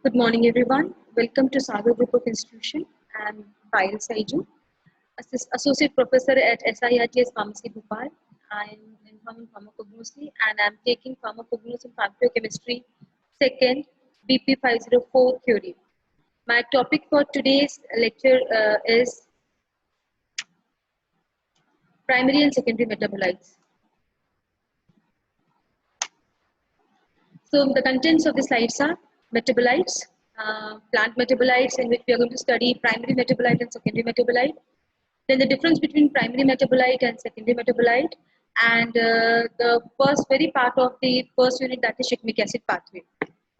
Good morning, everyone. Welcome to Sagar Group of Institution. I'm Payal Saiju, Associate Professor at SIRTS Pharmacy Bhopal. I'm in pharmacognosy and I'm taking pharmacognosy and pharmacochemistry second BP 504 theory. My topic for today's lecture is primary and secondary metabolites. So the contents of the slides are metabolites, plant metabolites, in which we are going to study primary metabolite and secondary metabolite. Then the difference between primary metabolite and secondary metabolite, and the first very part of the first unit, that is shikimic acid pathway.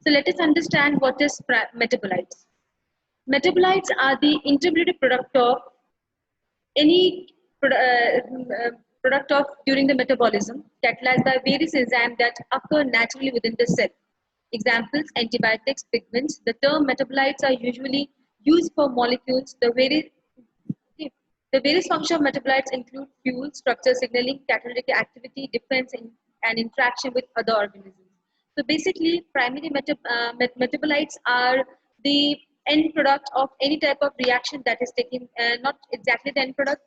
So let us understand what is metabolites. Metabolites are the intermediate product of any product of during the metabolism catalyzed by various enzymes that occur naturally within the cell. Examples: antibiotics, pigments. The term metabolites are usually used for molecules. The various functions of metabolites include fuel, structure, signaling, catalytic activity, defense, and interaction with other organisms. So basically, primary metabolites are the end product of any type of reaction that is taken, not exactly the end product,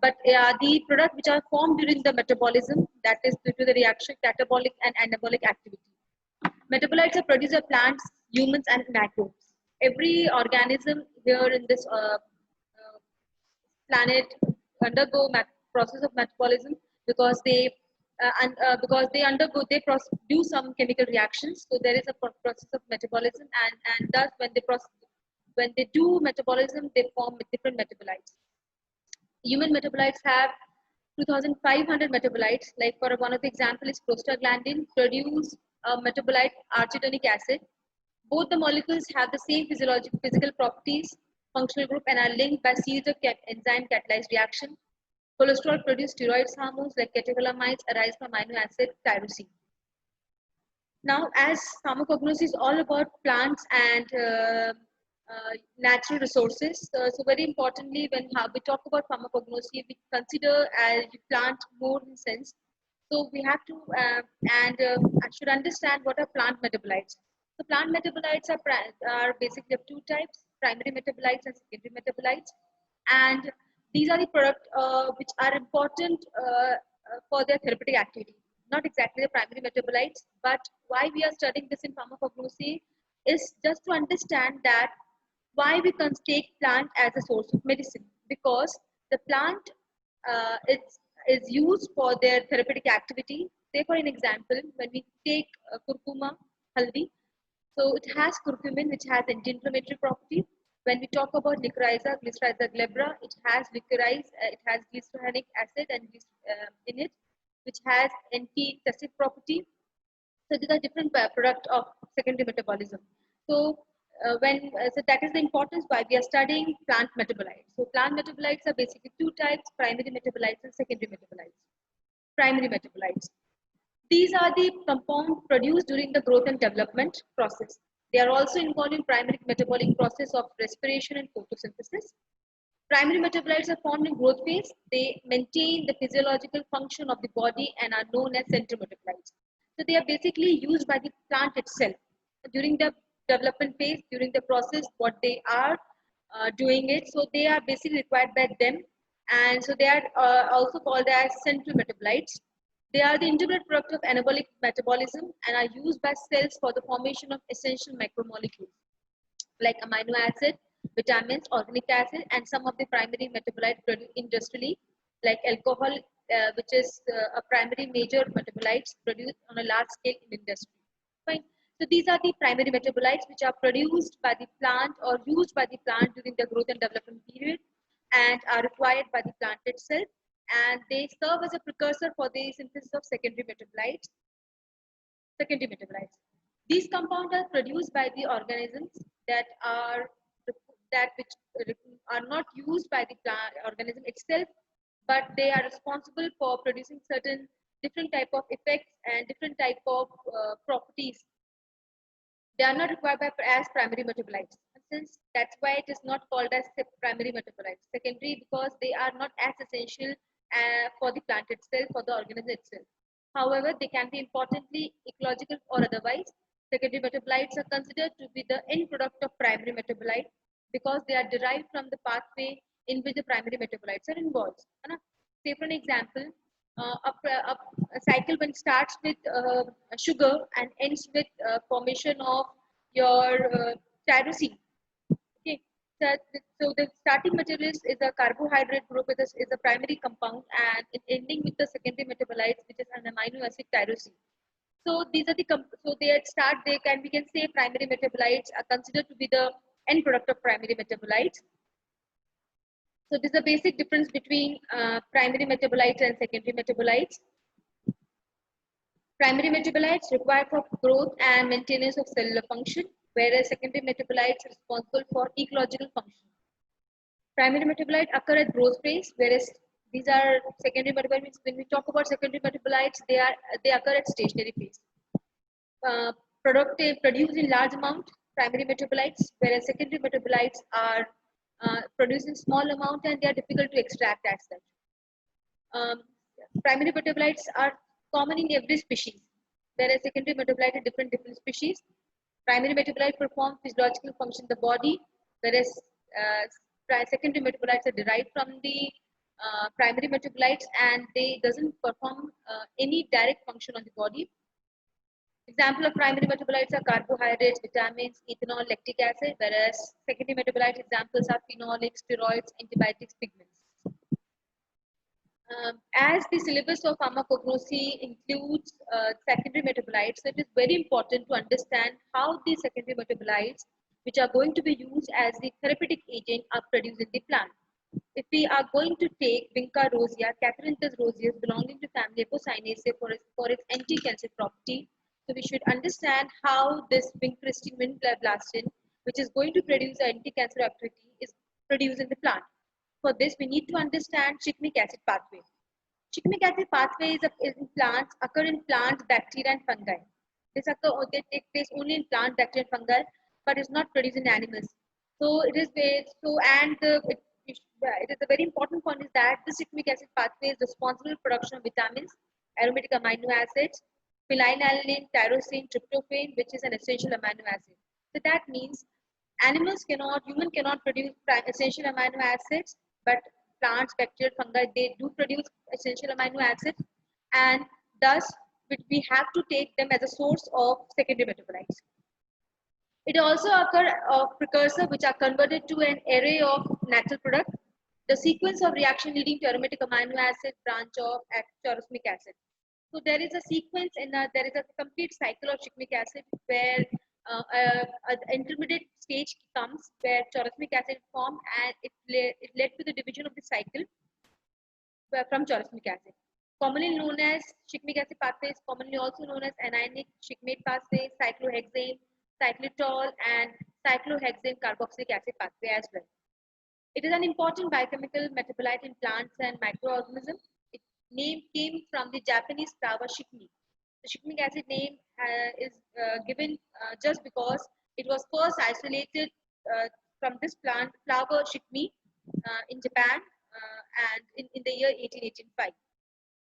but the product which are formed during the metabolism, that is due to the reaction, catabolic and anabolic activity. Metabolites are produced by plants, humans, and microbes. Every organism here in this planet undergo process of metabolism because they do some chemical reactions. So there is a process of metabolism, and thus when they do metabolism, they form different metabolites. Human metabolites have 2,500 metabolites. Like for one of the example is prostaglandin, produce a metabolite arachidonic acid. Both the molecules have the same physical properties, functional group, and are linked by series of enzyme catalyzed reaction. Cholesterol produce steroids hormones like catecholamines arise from amino acid tyrosine. Now, as pharmacognosy is all about plants and natural resources, so very importantly, when we talk about pharmacognosy, we consider as plant more in sense. So we have to I should understand what are plant metabolites. So plant metabolites are basically of two types: primary metabolites and secondary metabolites. And these are the products which are important for their therapeutic activity. Not exactly the primary metabolites, but why we are studying this in pharmacognosy is just to understand that why we can take plant as a source of medicine, because the plant is used for their therapeutic activity. Say for an example, when we take curcuma, haldi, so it has curcumin, which has anti-inflammatory property. When we talk about Glycyrrhiza glabra, it has it has glycerinic acid and in it, which has anti-tussive property. So these are different product of secondary metabolism. So so that is the importance why we are studying plant metabolites. So plant metabolites are basically two types: primary metabolites and secondary metabolites. Primary metabolites. These are the compounds produced during the growth and development process. They are also involved in primary metabolic process of respiration and photosynthesis. Primary metabolites are formed in growth phase. They maintain the physiological function of the body and are known as central metabolites. So they are basically used by the plant itself. During the development phase, during the process, what they are doing it, so they are basically required by them. And so they are also called as central metabolites. They are the intermediate product of anabolic metabolism and are used by cells for the formation of essential macromolecules like amino acid, vitamins, organic acid, and some of the primary metabolites produced industrially, like alcohol, which is a primary major metabolites produced on a large scale in industry. Fine. So these are the primary metabolites which are produced by the plant or used by the plant during the growth and development period and are required by the plant itself, and they serve as a precursor for the synthesis of secondary metabolites. These compounds are produced by the organisms that are which are not used by the plant organism itself, but they are responsible for producing certain different type of effects and different type of properties. They are not required by, as primary metabolites. Since that's why it is not called as primary metabolites. Secondary, because they are not as essential for the plant itself, for the organism itself. However, they can be importantly ecological or otherwise. Secondary metabolites are considered to be the end product of primary metabolite because they are derived from the pathway in which the primary metabolites are involved. Say for an example, a cycle when starts with sugar and ends with formation of your tyrosine. Okay, so the starting material is a carbohydrate group, is a primary compound, and it ending with the secondary metabolites, which is an amino acid tyrosine. So these are so they at start they can we can say primary metabolites are considered to be the end product of primary metabolites. So this is the basic difference between primary metabolites and secondary metabolites. Primary metabolites required for growth and maintenance of cellular function, whereas secondary metabolites are responsible for ecological function. Primary metabolites occur at growth phase, whereas these are secondary metabolites. When we talk about secondary metabolites, they occur at stationary phase. Produced in large amount, primary metabolites, whereas secondary metabolites are produced in small amount and they are difficult to extract as such. Primary metabolites are common in every species, whereas secondary metabolites are different species. Primary metabolites perform physiological function in the body, whereas secondary metabolites are derived from the primary metabolites and they doesn't perform any direct function on the body. Example of primary metabolites are carbohydrates, vitamins, ethanol, lactic acid, whereas secondary metabolite examples are phenolics, steroids, antibiotics, pigments. As the syllabus of pharmacognosy includes secondary metabolites, so it is very important to understand how these secondary metabolites, which are going to be used as the therapeutic agent, are produced in the plant. If we are going to take Vinca rosea, Catharinthus roseus belonging to family Apocynaceae for its anti-cancer property, so we should understand how this vincristine, vinblastine, which is going to produce anti-cancer activity, is produced in the plant. For this, we need to understand shikimic acid pathway. Shikimic acid pathway occur in plants, bacteria, and fungi. They take place only in plant, bacteria, and fungi, but it's not produced in animals. So it is it is a very important point is that the shikimic acid pathway is responsible for production of vitamins, aromatic amino acids, phenylalanine, tyrosine, tryptophan, which is an essential amino acid. So that means human cannot produce essential amino acids, but plants, bacteria, fungi, they do produce essential amino acids, and thus we have to take them as a source of secondary metabolites. It also occurs of precursor which are converted to an array of natural products. The sequence of reaction leading to aromatic amino acid branch of chorosmic acid. So there is a sequence and there is a complete cycle of shikimic acid where an intermediate stage comes where chorosmic acid formed and it led to the division of the cycle from chorosmic acid. Commonly known as shikimic acid pathway is commonly also known as anionic shikimate pathway, cyclohexane, cyclitol, and cyclohexane carboxylic acid pathway as well. It is an important biochemical metabolite in plants and microorganisms. Its name came from the Japanese flower shikimi. The shikimic acid name is given just because it was first isolated from this plant, flower shikimi, in Japan and in the year 1885.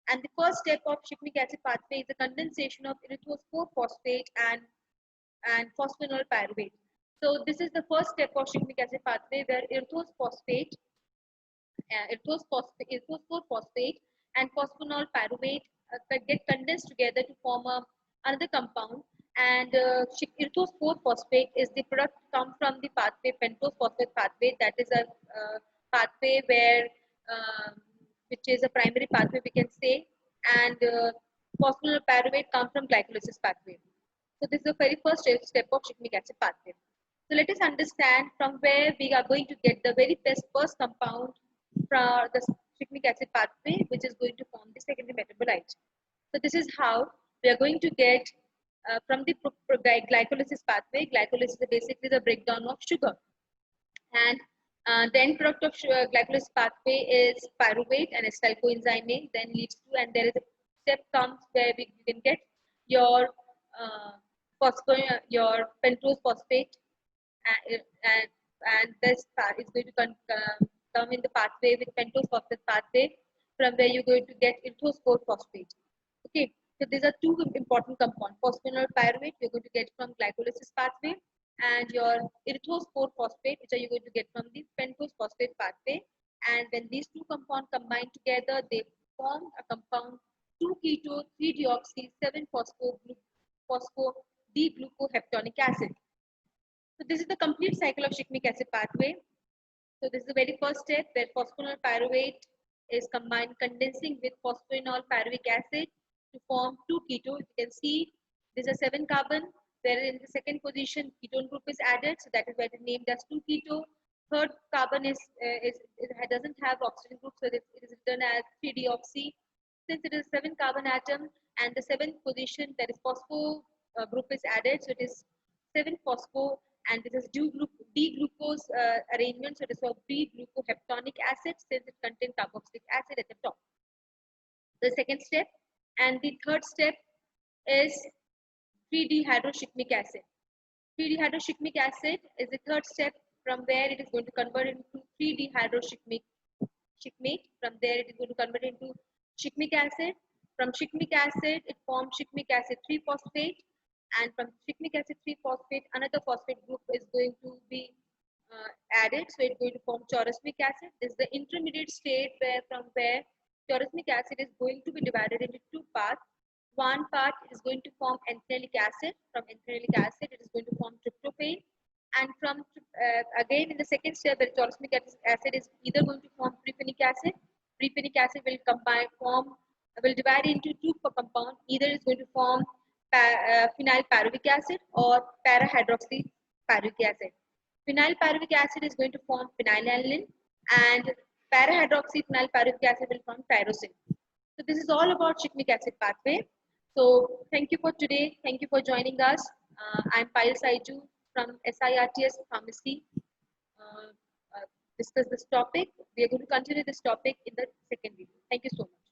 And the first step of shikimic acid pathway is the condensation of erythrospore 4-phosphate and phosphanol pyruvate. So this is the first step of shikimic acid pathway where erythrospore phosphate and phosphanol pyruvate get condensed together to form another compound. And erythrospore phosphate is the product come from the pathway pentose phosphate pathway. That is a pathway where which is a primary pathway we can say, and phosphanol pyruvate come from glycolysis pathway. So this is the very first step of shikimic acid pathway. So let us understand from where we are going to get the very first compound from the shikimic acid pathway, which is going to form the secondary metabolite. So this is how we are going to get from the glycolysis pathway. Glycolysis is basically the breakdown of sugar, and the end product of glycolysis pathway is pyruvate and acetyl coenzyme. Then leads to, and there is a step comes where you can get your your pentose phosphate, and this part is going to come in the pathway with pentose phosphate pathway, from where you're going to get erythrospore phosphate. Okay, So these are two important compounds. Phosphoenol pyruvate you're going to get from glycolysis pathway, and your erythrospore phosphate, which are you going to get from the pentose phosphate pathway. And when these two compounds combine together, they form a compound 2-keto 3-deoxy 7-phospho D-glucoheptonic acid. So this is the complete cycle of shikimic acid pathway. So this is the very first step where phosphoenol pyruvate is combined condensing with phosphoenol pyruvic acid to form 2-keto. You can see there's a 7 carbon, where in the second position ketone group is added, so that is why it is named as 2-keto. Third carbon is it doesn't have oxygen group, so it is written as 3-deoxy. Since it is 7 carbon atom and the seventh position, that is phospho group is added, so it is 7-phospho, and this is D-glucose arrangement, so it is called D-glucoheptonic acid since it contains carboxylic acid at the top. The second step, and the third step is 3-dehydroshikimic acid. 3-dehydroshikimic acid is the third step, from where it is going to convert into 3-dehydroshikimic. From there it is going to convert into shikimic acid. From shikimic acid it forms shikimic acid 3-phosphate, and from shikimic acid 3-phosphate another phosphate group is going to be added, so it's going to form chaurosmic acid. This is the intermediate state where chaurosmic acid is going to be divided into two parts. One part is going to form enthenic acid. From enthenic acid it is going to form tryptophan, and from again in the second step where chaurosmic acid is either going to form prefenic acid. Prefenic acid will divide into two compounds. Either it's going to form phenyl pyruvic acid or para-hydroxy pyruvic acid. Phenyl pyruvic acid is going to form phenylalanine, and para-hydroxy phenyl pyruvic acid will form tyrosine. So this is all about shikimic acid pathway. So thank you for today. Thank you for joining us. I'm Payal Saiju from SIRTS Pharmacy. Uh, discuss this topic. We are going to continue this topic in the second video. Thank you so much.